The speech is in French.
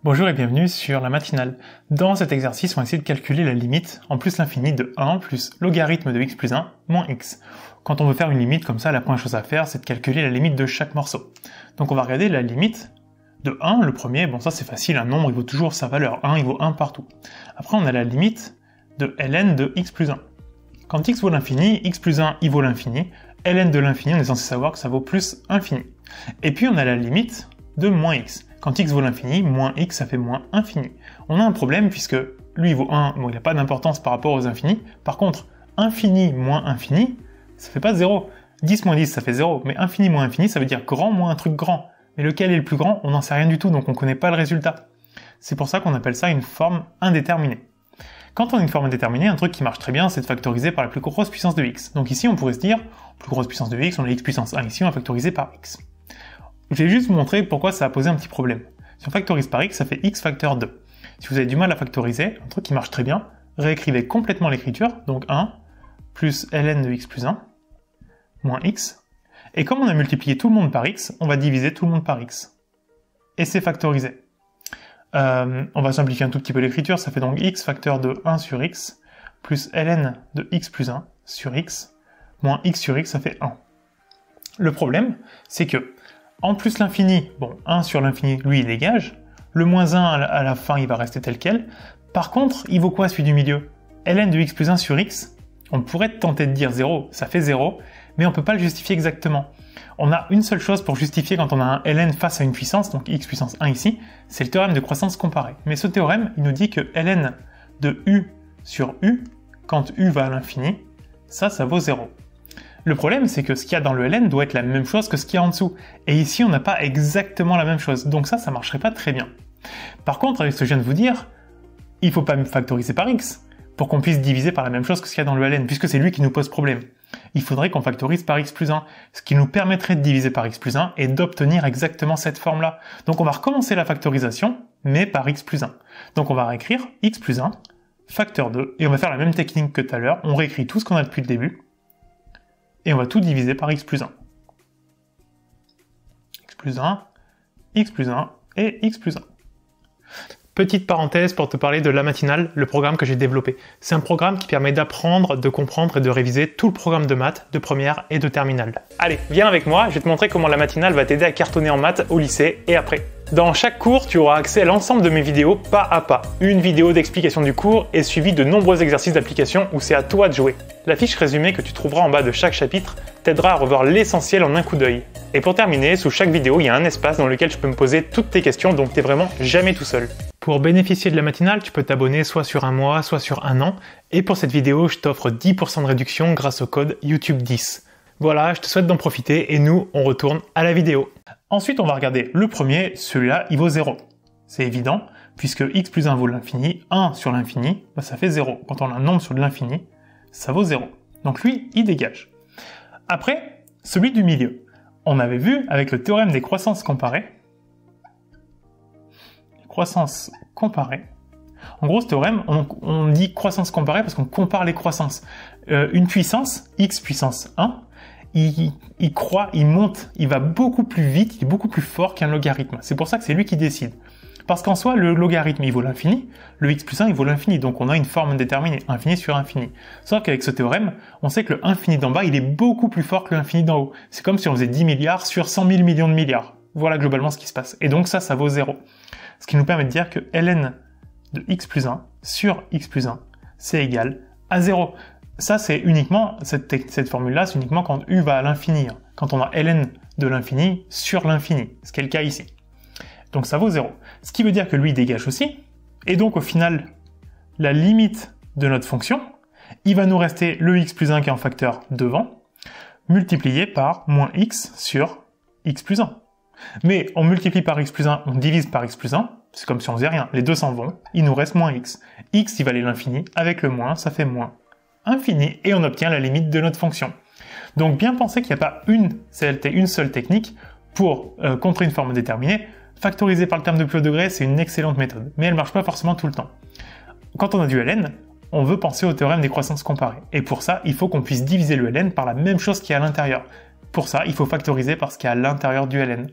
Bonjour et bienvenue sur la matinale. Dans cet exercice, on va essayer de calculer la limite en plus l'infini de 1 plus logarithme de x plus 1 moins x. Quand on veut faire une limite comme ça, la première chose à faire, c'est de calculer la limite de chaque morceau. Donc on va regarder la limite de 1, le premier, bon ça c'est facile, un nombre il vaut toujours sa valeur, 1 il vaut 1 partout. Après on a la limite de ln de x plus 1. Quand x vaut l'infini, x plus 1 il vaut l'infini, ln de l'infini on est censé savoir que ça vaut plus infini. Et puis on a la limite de moins x. Quand x vaut l'infini, moins x, ça fait moins infini. On a un problème puisque lui il vaut 1, bon il n'a pas d'importance par rapport aux infinis. Par contre, infini moins infini, ça fait pas 0. 10 moins 10, ça fait 0. Mais infini moins infini, ça veut dire grand moins un truc grand. Mais lequel est le plus grand, on n'en sait rien du tout, donc on ne connaît pas le résultat. C'est pour ça qu'on appelle ça une forme indéterminée. Quand on a une forme indéterminée, un truc qui marche très bien, c'est de factoriser par la plus grosse puissance de x. Donc ici, on pourrait se dire, plus grosse puissance de x, on a x puissance 1. Ici, on va factoriser par x. Je vais juste vous montrer pourquoi ça a posé un petit problème. Si on factorise par x, ça fait x facteur 2. Si vous avez du mal à factoriser, un truc qui marche très bien, réécrivez complètement l'écriture, donc 1 plus ln de x plus 1 moins x. Et comme on a multiplié tout le monde par x, on va diviser tout le monde par x. Et c'est factorisé. On va simplifier un tout petit peu l'écriture, ça fait donc x facteur de 1 sur x plus ln de x plus 1 sur x moins x sur x, ça fait 1. Le problème, c'est que en plus l'infini, bon, 1 sur l'infini, lui, il dégage. Le moins 1 à la fin, il va rester tel quel. Par contre, il vaut quoi celui du milieu? Ln de x plus 1 sur x, on pourrait tenter de dire 0, ça fait 0, mais on ne peut pas le justifier exactement. On a une seule chose pour justifier quand on a un ln face à une puissance, donc x puissance 1 ici, c'est le théorème de croissance comparée. Mais ce théorème, il nous dit que ln de u sur u, quand u va à l'infini, ça vaut 0. Le problème, c'est que ce qu'il y a dans le ln doit être la même chose que ce qu'il y a en dessous. Et ici, on n'a pas exactement la même chose. Donc ça marcherait pas très bien. Par contre, avec ce que je viens de vous dire, il faut pas factoriser par x pour qu'on puisse diviser par la même chose que ce qu'il y a dans le ln, puisque c'est lui qui nous pose problème. Il faudrait qu'on factorise par x plus 1, ce qui nous permettrait de diviser par x plus 1 et d'obtenir exactement cette forme-là. Donc on va recommencer la factorisation, mais par x plus 1. Donc on va réécrire x plus 1, facteur 2, et on va faire la même technique que tout à l'heure. On réécrit tout ce qu'on a depuis le début, et on va tout diviser par x plus 1. x plus 1, x plus 1 et x plus 1. Petite parenthèse pour te parler de La Matinale, le programme que j'ai développé. C'est un programme qui permet d'apprendre, de comprendre et de réviser tout le programme de maths, de première et de terminale. Allez, viens avec moi, je vais te montrer comment La Matinale va t'aider à cartonner en maths au lycée et après. Dans chaque cours, tu auras accès à l'ensemble de mes vidéos pas à pas. Une vidéo d'explication du cours est suivie de nombreux exercices d'application où c'est à toi de jouer. La fiche résumée que tu trouveras en bas de chaque chapitre t'aidera à revoir l'essentiel en un coup d'œil. Et pour terminer, sous chaque vidéo, il y a un espace dans lequel je peux me poser toutes tes questions, donc t'es vraiment jamais tout seul. Pour bénéficier de La Matinale, tu peux t'abonner soit sur un mois, soit sur un an. Et pour cette vidéo, je t'offre 10% de réduction grâce au code YouTube10. Voilà, je te souhaite d'en profiter et nous, on retourne à la vidéo. Ensuite, on va regarder le premier, celui-là, il vaut 0. C'est évident, puisque x plus 1 vaut l'infini, 1 sur l'infini, ça fait 0. Quand on a un nombre sur de l'infini, ça vaut 0. Donc lui, il dégage. Après, celui du milieu. On avait vu, avec le théorème des croissances comparées, en gros, ce théorème, on dit croissance comparée parce qu'on compare les croissances. Une puissance, x puissance 1, il croît, il monte, il va beaucoup plus vite, il est beaucoup plus fort qu'un logarithme. C'est pour ça que c'est lui qui décide. Parce qu'en soi, le logarithme, il vaut l'infini, le x plus 1, il vaut l'infini, donc on a une forme déterminée, infini sur infini. Sauf qu'avec ce théorème, on sait que l'infini d'en bas, il est beaucoup plus fort que l'infini d'en haut. C'est comme si on faisait 10 milliards sur 100 000 millions de milliards. Voilà globalement ce qui se passe. Et donc ça vaut 0. Ce qui nous permet de dire que ln de x plus 1 sur x plus 1, c'est égal à 0. Ça, c'est uniquement, cette formule-là, c'est uniquement quand u va à l'infini. Quand on a ln de l'infini sur l'infini, ce qui est le cas ici. Donc ça vaut 0. Ce qui veut dire que lui dégage aussi. Et donc au final, la limite de notre fonction, il va nous rester le x plus 1 qui est en facteur devant, multiplié par moins x sur x plus 1. Mais on multiplie par x plus 1, on divise par x plus 1, c'est comme si on faisait rien. Les deux s'en vont, il nous reste moins x. X, il va aller l'infini, avec le moins, ça fait moins infini, et on obtient la limite de notre fonction. Donc bien penser qu'il n'y a pas une seule technique pour contrer une forme déterminée. Factoriser par le terme de plus haut degré, c'est une excellente méthode, mais elle ne marche pas forcément tout le temps. Quand on a du ln, on veut penser au théorème des croissances comparées. Et pour ça, il faut qu'on puisse diviser le ln par la même chose qui est à l'intérieur. Pour ça, il faut factoriser par ce qui est à l'intérieur du ln.